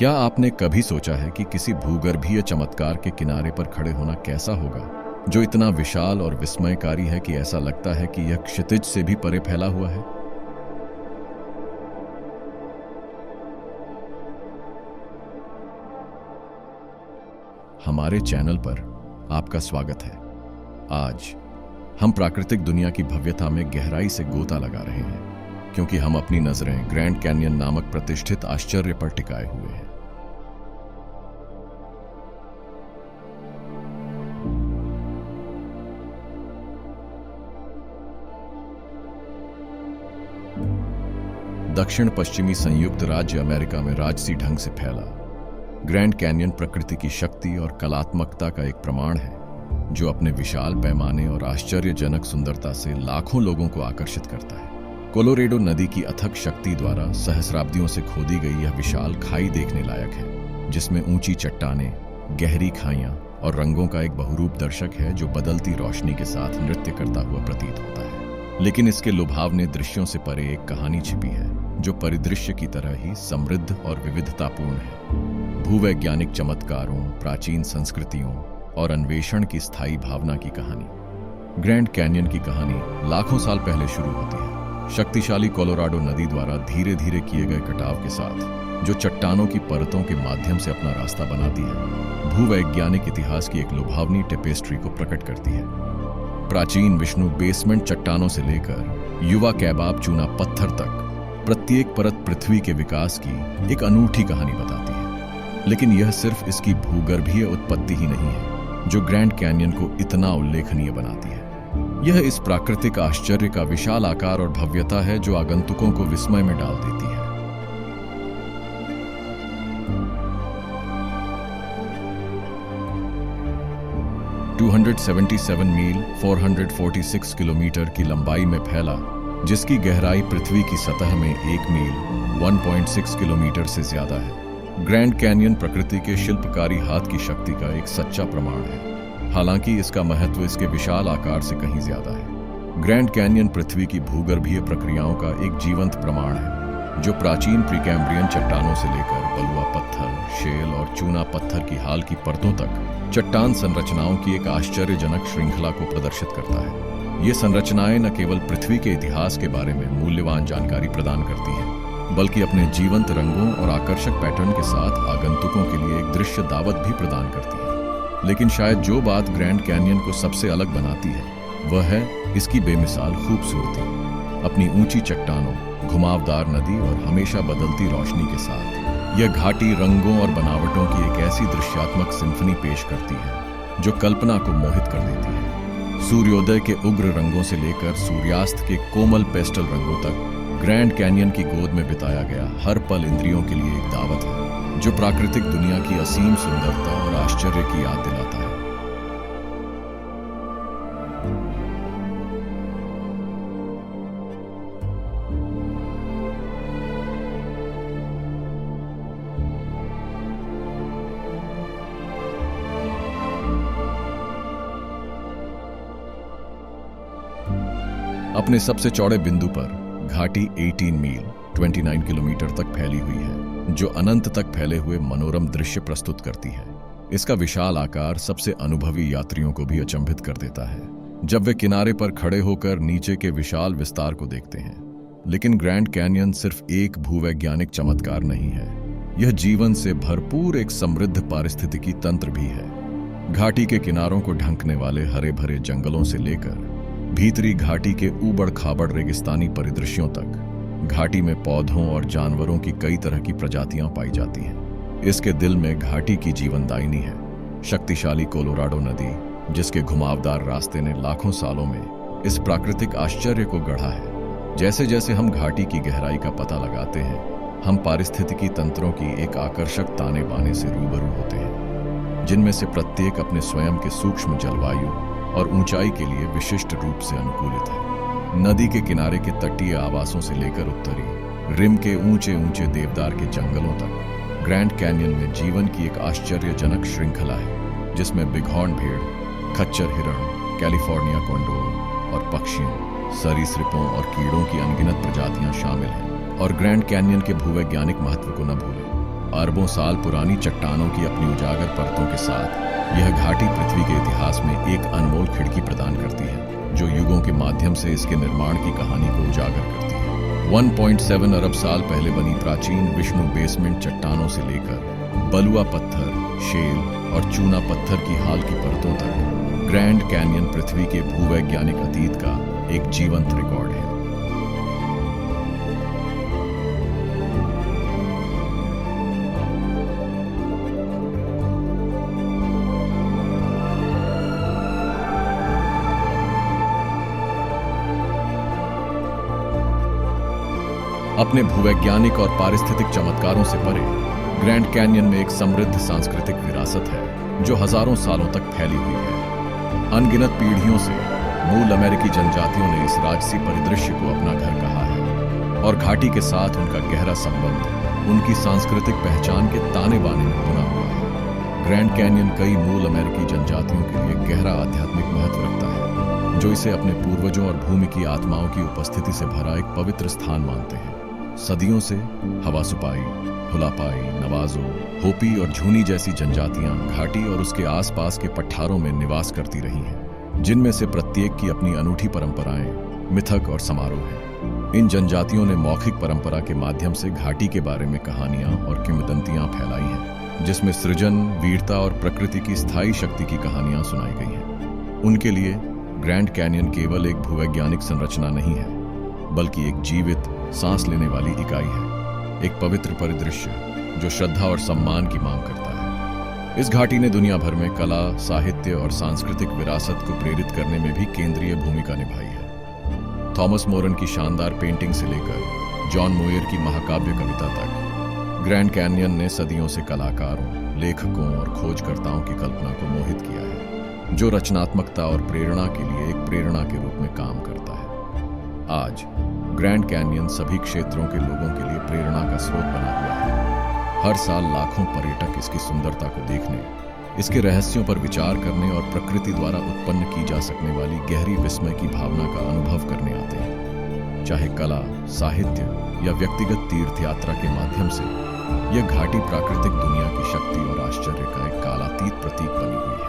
क्या आपने कभी सोचा है कि किसी भूगर्भीय चमत्कार के किनारे पर खड़े होना कैसा होगा, जो इतना विशाल और विस्मयकारी है कि ऐसा लगता है कि यह क्षितिज से भी परे फैला हुआ है? हमारे चैनल पर आपका स्वागत है। आज हम प्राकृतिक दुनिया की भव्यता में गहराई से गोता लगा रहे हैं, क्योंकि हम अपनी नजरें ग्रैंड कैन्यन नामक प्रतिष्ठित आश्चर्य पर टिकाए हुए हैं। दक्षिण पश्चिमी संयुक्त राज्य अमेरिका में राजसी ढंग से फैला ग्रैंड कैन्यन प्रकृति की शक्ति और कलात्मकता का एक प्रमाण है, जो अपने विशाल पैमाने और आश्चर्यजनक सुंदरता से लाखों लोगों को आकर्षित करता है। कोलोरेडो नदी की अथक शक्ति द्वारा सहस्राब्दियों से खोदी गई यह विशाल खाई देखने लायक है, जिसमें ऊंची चट्टानें, गहरी खाइयां और रंगों का एक बहुरूप दर्शक है जो बदलती रोशनी के साथ नृत्य करता हुआ प्रतीत होता है। लेकिन इसके लुभावने दृश्यों से परे एक कहानी छिपी है, जो परिदृश्य की तरह ही समृद्ध और विविधतापूर्ण है। भूवैज्ञानिक चमत्कारों, प्राचीन संस्कृतियों और अन्वेषण की स्थायी भावना की कहानी। ग्रैंड कैन्यन की कहानी लाखों साल पहले शुरू होती है, शक्तिशाली कोलोराडो नदी द्वारा धीरे धीरे किए गए कटाव के साथ, जो चट्टानों की परतों के माध्यम से अपना रास्ता बनाती है। भूवैज्ञानिक इतिहास की एक लुभावनी टेपेस्ट्री को प्रकट करती है। प्राचीन विष्णु बेसमेंट चट्टानों से लेकर युवा कैबाब चूना पत्थर तक, प्रत्येक परत पृथ्वी के विकास की एक अनूठी कहानी बताती है। लेकिन यह सिर्फ इसकी भूगर्भीय उत्पत्ति ही नहीं है जो ग्रैंड कैन्यन को इतना उल्लेखनीय बनाती है। यह इस प्राकृतिक आश्चर्य का विशाल आकार और भव्यता है जो आगंतुकों को विस्मय में डाल देती है। (277 मील 446 किलोमीटर की लंबाई में फैला, जिसकी गहराई पृथ्वी की सतह में 1 मील 1.6 किलोमीटर से ज्यादा है। ग्रैंड कैन्यन प्रकृति के शिल्पकारी हाथ की शक्ति का एक सच्चा प्रमाण है, हालांकि इसका महत्व इसके विशाल आकार से कहीं ज्यादा है। ग्रैंड कैन्यन पृथ्वी की भूगर्भीय प्रक्रियाओं का एक जीवंत प्रमाण है, जो प्राचीन प्रीकैम्ब्रियन चट्टानों से लेकर बलुआ पत्थर, शेल और चूना पत्थर की हाल की परतों तक चट्टान संरचनाओं की एक आश्चर्यजनक श्रृंखला को प्रदर्शित करता है। ये संरचनाएं न केवल पृथ्वी के इतिहास के बारे में मूल्यवान जानकारी प्रदान करती हैं, बल्कि अपने जीवंत रंगों और आकर्षक पैटर्न के साथ आगंतुकों के लिए एक दृश्य दावत भी प्रदान करती है। लेकिन शायद जो बात ग्रैंड कैन्यन को सबसे अलग बनाती है, वह है इसकी बेमिसाल खूबसूरती। अपनी ऊंची चट्टानों, घुमावदार नदी और हमेशा बदलती रोशनी के साथ यह घाटी रंगों और बनावटों की एक ऐसी दृश्यात्मक सिम्फनी पेश करती है जो कल्पना को मोहित कर देती है। सूर्योदय के उग्र रंगों से लेकर सूर्यास्त के कोमल पेस्टल रंगों तक, ग्रैंड कैन्यन की गोद में बिताया गया हर पल इंद्रियों के लिए एक दावत है, जो प्राकृतिक दुनिया की असीम सुंदरता और आश्चर्य की याद दिलाता है। अपने सबसे चौड़े बिंदु पर घाटी 18 मील 29 किलोमीटर तक फैली हुई है, जो अनंत तक फैले हुए मनोरम दृश्य प्रस्तुत करती है। इसका विशाल आकार सबसे अनुभवी यात्रियों को भी अचंभित कर देता है जब वे किनारे पर खड़े होकर नीचे के विशाल विस्तार को देखते हैं। लेकिन ग्रैंड कैन्यन सिर्फ एक भूवैज्ञानिक चमत्कार नहीं है, यह जीवन से भरपूर एक समृद्ध पारिस्थितिकी तंत्र भी है। घाटी के किनारों को ढंकने वाले हरे भरे जंगलों से लेकर भीतरी घाटी के ऊबड़ खाबड़ रेगिस्तानी परिदृश्यों तक, घाटी में पौधों और जानवरों की कई तरह की प्रजातियां पाई जाती हैं। इसके दिल में घाटी की जीवनदायिनी है शक्तिशाली कोलोराडो नदी, जिसके घुमावदार रास्ते ने लाखों सालों में इस प्राकृतिक आश्चर्य को गढ़ा है। जैसे जैसे हम घाटी की गहराई का पता लगाते हैं, हम पारिस्थितिकी तंत्रों की एक आकर्षक ताने बाने से रूबरू होते हैं, जिनमें से प्रत्येक अपने स्वयं के सूक्ष्म जलवायु और ऊंचाई के लिए विशिष्ट रूप से अनुकूलित है। नदी के किनारे के तटीय आवासों से लेकर उत्तरी रिम के ऊंचे ऊंचे देवदार के जंगलों तक, ग्रैंड कैन्यन में जीवन की एक आश्चर्यजनक श्रृंखला है, जिसमें बिघौन भेड़, खच्चर हिरण, कैलिफोर्निया कॉन्डोर और पक्षियों, सरीसृपों और कीड़ों की अनगिनत प्रजातियां शामिल हैं। और ग्रैंड कैन्यन के भूवैज्ञानिक महत्व को न भूलें। अरबों साल पुरानी चट्टानों की अपनी उजागर परतों के साथ यह घाटी पृथ्वी के इतिहास में एक अनमोल खिड़की प्रदान करती है, जो युगों के माध्यम से इसके निर्माण की कहानी को उजागर करती है। 1.7 अरब साल पहले बनी प्राचीन विष्णु बेसमेंट चट्टानों से लेकर बलुआ पत्थर, शेल और चूना पत्थर की हाल की परतों तक ग्रैंड कैनियन पृथ्वी के भूवैज्ञानिक अतीत का एक जीवंत रिकॉर्ड है। अपने भूवैज्ञानिक और पारिस्थितिक चमत्कारों से परे ग्रैंड कैनियन में एक समृद्ध सांस्कृतिक विरासत है जो हजारों सालों तक फैली हुई है। अनगिनत पीढ़ियों से मूल अमेरिकी जनजातियों ने इस राजसी परिदृश्य को अपना घर कहा है और घाटी के साथ उनका गहरा संबंध उनकी सांस्कृतिक पहचान के ताने बाने में बुना हुआ है। ग्रैंड कैनियन कई मूल अमेरिकी जनजातियों के लिए गहरा आध्यात्मिक महत्व रखता है, जो इसे अपने पूर्वजों और भूमि की आत्माओं की उपस्थिति से भरा एक पवित्र स्थान मानते हैं। सदियों से हवासुपाई, हुलापाई, नवाजो, होपी और झूनी जैसी जनजातियां घाटी और उसके आसपास के पठारों में निवास करती रही हैं, जिनमें से प्रत्येक की अपनी अनूठी परंपराएं, मिथक और समारोह हैं। इन जनजातियों ने मौखिक परंपरा के माध्यम से घाटी के बारे में कहानियां और किंवदंतियां फैलाई हैं, जिसमें सृजन, वीरता और प्रकृति की स्थायी शक्ति की कहानियां सुनाई गई हैं। उनके लिए ग्रैंड कैनियन केवल एक भूवैज्ञानिक संरचना नहीं है, बल्कि एक जीवित, सांस लेने वाली इकाई है, एक पवित्र परिदृश्य जो श्रद्धा और सम्मान की मांग करता है। इस घाटी ने दुनिया भर में कला, साहित्य और सांस्कृतिक विरासत को प्रेरित करने में भी केंद्रीय भूमिका निभाई है। थॉमस मोरन की शानदार पेंटिंग से लेकर जॉन मुयर की महाकाव्य कविता तक ग्रैंड कैनियन ने सदियों से कलाकारों, लेखकों और खोजकर्ताओं की कल्पना को मोहित किया है, जो रचनात्मकता और प्रेरणा के लिए एक प्रेरणा के रूप में काम करता है। आज ग्रैंड कैनियन सभी क्षेत्रों के लोगों के लिए प्रेरणा का स्रोत बना हुआ है। हर साल लाखों पर्यटक इसकी सुंदरता को देखने, इसके रहस्यों पर विचार करने और प्रकृति द्वारा उत्पन्न की जा सकने वाली गहरी विस्मय की भावना का अनुभव करने आते हैं। चाहे कला, साहित्य या व्यक्तिगत तीर्थ यात्रा के माध्यम से, यह घाटी प्राकृतिक दुनिया की शक्ति और आश्चर्य का एक कालातीत प्रतीक बनी हुई है।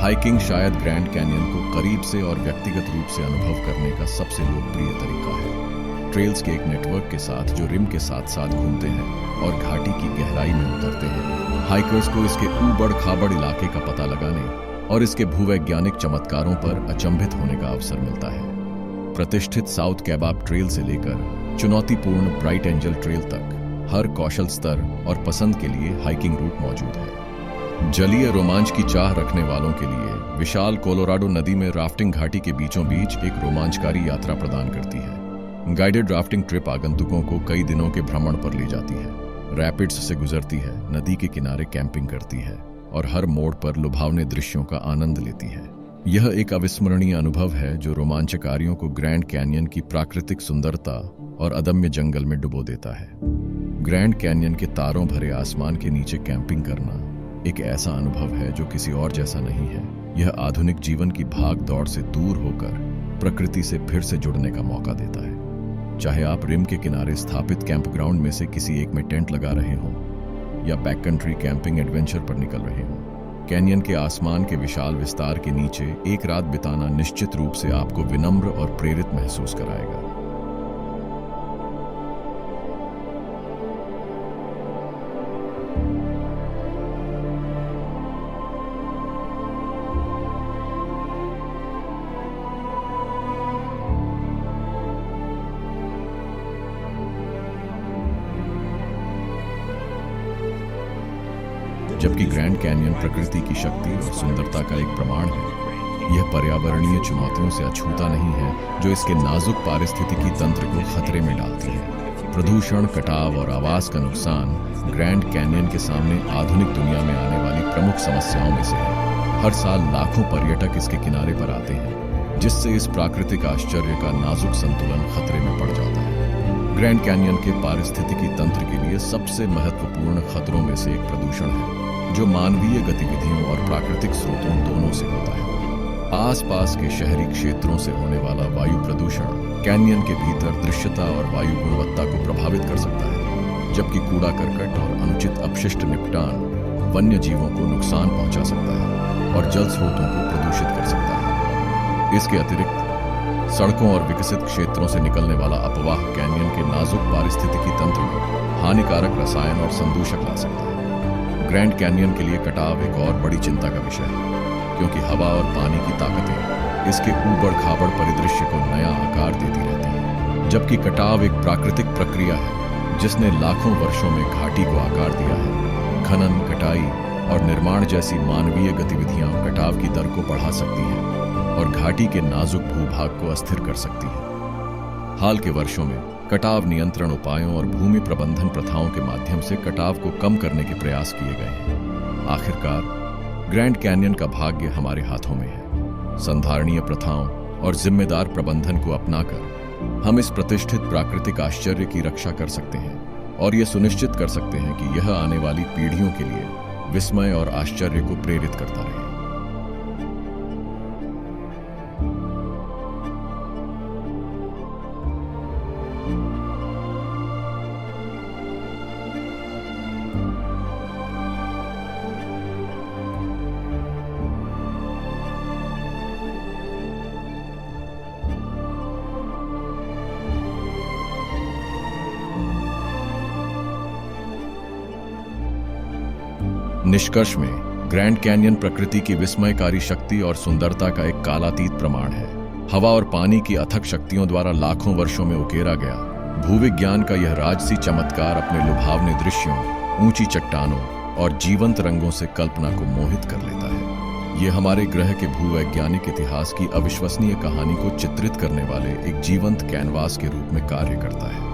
हाइकिंग शायद ग्रैंड कैनियन को करीब से और व्यक्तिगत रूप से अनुभव करने का सबसे लोकप्रिय तरीका है। ट्रेल्स के एक नेटवर्क के साथ जो रिम के साथ साथ घूमते हैं और घाटी की गहराई में उतरते हैं, हाइकर्स को इसके ऊबड़ खाबड़ इलाके का पता लगाने और इसके भूवैज्ञानिक चमत्कारों पर अचंभित होने का अवसर मिलता है। प्रतिष्ठित साउथ कैबाब ट्रेल से लेकर चुनौतीपूर्ण ब्राइट एंजल ट्रेल तक हर कौशल स्तर और पसंद के लिए हाइकिंग रूट मौजूद है। जलीय रोमांच की चाह रखने वालों के लिए विशाल कोलोराडो नदी में राफ्टिंग घाटी के बीचों बीच एक रोमांचकारी यात्रा प्रदान करती है। गाइडेड राफ्टिंग ट्रिप आगंतुकों को कई दिनों के भ्रमण पर ले जाती है, रैपिड्स से गुजरती है, नदी के किनारे कैंपिंग करती है और हर मोड़ पर लुभावने दृश्यों का आनंद लेती है। यह एक अविस्मरणीय अनुभव है जो रोमांचकारियों को ग्रैंड कैनियन की प्राकृतिक सुंदरता और अदम्य जंगल में डुबो देता है। ग्रैंड कैनियन के तारों भरे आसमान के नीचे कैंपिंग करना एक ऐसा अनुभव है जो किसी और जैसा नहीं है। यह आधुनिक जीवन की भाग दौड़ से दूर होकर प्रकृति से फिर से जुड़ने का मौका देता है। चाहे आप रिम के किनारे स्थापित कैंपग्राउंड में से किसी एक में टेंट लगा रहे हों या बैक कंट्री कैंपिंग एडवेंचर पर निकल रहे हों, कैनियन के आसमान के विशाल विस्तार के नीचे एक रात बिताना निश्चित रूप से आपको विनम्र और प्रेरित महसूस कराएगा। जबकि ग्रैंड कैनियन प्रकृति की शक्ति और सुंदरता का एक प्रमाण है, यह पर्यावरणीय चुनौतियों से अछूता नहीं है जो इसके नाजुक पारिस्थितिकी तंत्र को खतरे में डालती है। प्रदूषण, कटाव और आवास का नुकसान ग्रैंड कैनियन के सामने आधुनिक दुनिया में आने वाली प्रमुख समस्याओं में से है। हर साल लाखों पर्यटक इसके किनारे पर आते हैं, जिससे इस प्राकृतिक आश्चर्य का नाजुक संतुलन खतरे में पड़ जाता है। ग्रैंड कैन्यन के पारिस्थितिकी तंत्र के लिए सबसे महत्वपूर्ण खतरों में से एक प्रदूषण है, जो मानवीय गतिविधियों और प्राकृतिक स्रोतों दोनों से होता है। आसपास के शहरी क्षेत्रों से होने वाला वायु प्रदूषण कैन्यन के भीतर दृश्यता और वायु गुणवत्ता को प्रभावित कर सकता है, जबकि कूड़ा करकट और अनुचित अपशिष्ट निपटान वन्य जीवों को नुकसान पहुंचा सकता है और जल स्रोतों को प्रदूषित कर सकता है। इसके अतिरिक्त सड़कों और विकसित क्षेत्रों से निकलने वाला अपवाह कैन्यन के नाजुक पारिस्थितिकी तंत्र में हानिकारक रसायन और संदूषक ला सकता है। ग्रैंड कैन्यन के लिए कटाव एक और बड़ी चिंता का विषय है, क्योंकि हवा और पानी की ताकतें इसके ऊबड़ खाबड़ परिदृश्य को नया आकार देती रहती हैं। जबकि कटाव एक प्राकृतिक प्रक्रिया है जिसने लाखों वर्षों में घाटी को आकार दिया है। खनन, कटाई और निर्माण जैसी मानवीय गतिविधियां कटाव की दर को बढ़ा सकती हैं और घाटी के नाजुक भूभाग को अस्थिर कर सकती है। हाल के वर्षों में कटाव नियंत्रण उपायों और भूमि प्रबंधन प्रथाओं के माध्यम से कटाव को कम करने के प्रयास किए गए हैं। आखिरकार ग्रैंड कैन्यन का भाग्य हमारे हाथों में है। संधारणीय प्रथाओं और जिम्मेदार प्रबंधन को अपनाकर हम इस प्रतिष्ठित प्राकृतिक आश्चर्य की रक्षा कर सकते हैं और ये सुनिश्चित कर सकते हैं कि यह आने वाली पीढ़ियों के लिए विस्मय और आश्चर्य को प्रेरित करता रहे। निष्कर्ष में ग्रैंड कैन्यन प्रकृति की विस्मयकारी शक्ति और सुंदरता का एक कालातीत प्रमाण है। हवा और पानी की अथक शक्तियों द्वारा लाखों वर्षों में उकेरा गया भूविज्ञान का यह राजसी चमत्कार अपने लुभावने दृश्यों, ऊंची चट्टानों और जीवंत रंगों से कल्पना को मोहित कर लेता है। यह हमारे ग्रह के भूवैज्ञानिक इतिहास की अविश्वसनीय कहानी को चित्रित करने वाले एक जीवंत कैनवास के रूप में कार्य करता है।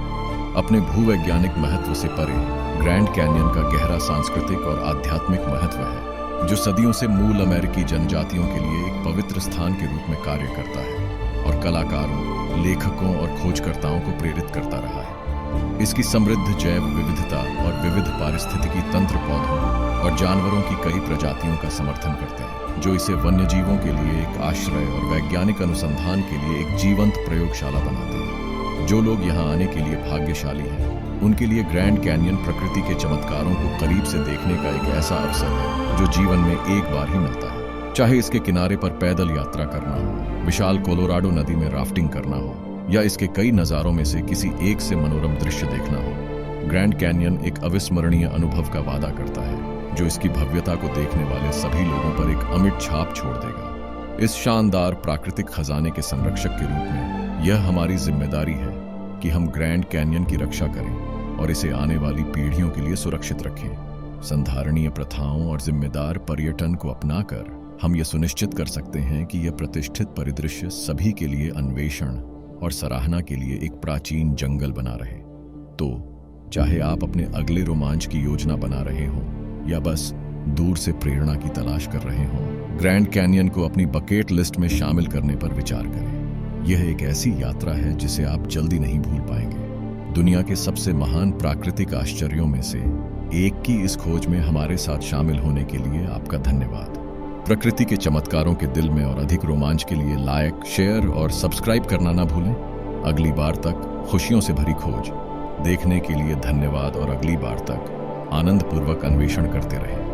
अपने भूवैज्ञानिक महत्व से परे ग्रैंड कैन्यन का गहरा सांस्कृतिक और आध्यात्मिक महत्व है, जो सदियों से मूल अमेरिकी जनजातियों के लिए एक पवित्र स्थान के रूप में कार्य करता है और कलाकारों, लेखकों और खोजकर्ताओं को प्रेरित करता रहा है। इसकी समृद्ध जैव विविधता और विविध पारिस्थितिकी तंत्र पौधों और जानवरों की कई प्रजातियों का समर्थन करते हैं, जो इसे वन्यजीवों के लिए एक आश्रय और वैज्ञानिक अनुसंधान के लिए एक जीवंत प्रयोगशाला बनाते हैं। जो लोग यहाँ आने के लिए भाग्यशाली हैं, उनके लिए ग्रैंड कैन्यन प्रकृति के चमत्कारों को करीब से देखने का एक ऐसा अवसर है जो जीवन में एक बार ही मिलता है। चाहे इसके किनारे पर पैदल यात्रा करना हो, विशाल कोलोराडो नदी में राफ्टिंग करना हो, या इसके कई नज़ारों में से किसी एक से मनोरम दृश्य देखना हो, ग्रैंड कैन्यन एक अविस्मरणीय अनुभव का वादा करता है जो इसकी भव्यता को देखने वाले सभी लोगों पर एक अमिट छाप छोड़ देगा। इस शानदार प्राकृतिक खजाने के संरक्षक के रूप में यह हमारी जिम्मेदारी है कि हम ग्रैंड कैन्यन की रक्षा करें और इसे आने वाली पीढ़ियों के लिए सुरक्षित रखें। संधारणीय प्रथाओं और जिम्मेदार पर्यटन को अपनाकर हम ये सुनिश्चित कर सकते हैं कि यह प्रतिष्ठित परिदृश्य सभी के लिए अन्वेषण और सराहना के लिए एक प्राचीन जंगल बना रहे। तो चाहे आप अपने अगले रोमांच की योजना बना रहे हों या बस दूर से प्रेरणा की तलाश कर रहे हों, ग्रैंड कैन्यन को अपनी बकेट लिस्ट में शामिल करने पर विचार करें। यह एक ऐसी यात्रा है जिसे आप जल्दी नहीं भूल पाएंगे। दुनिया के सबसे महान प्राकृतिक आश्चर्यों में से एक की इस खोज में हमारे साथ शामिल होने के लिए आपका धन्यवाद। प्रकृति के चमत्कारों के दिल में और अधिक रोमांच के लिए लाइक, शेयर और सब्सक्राइब करना ना भूलें। अगली बार तक खुशियों से भरी खोज देखने के लिए धन्यवाद और अगली बार तक आनंदपूर्वक अन्वेषण करते रहें।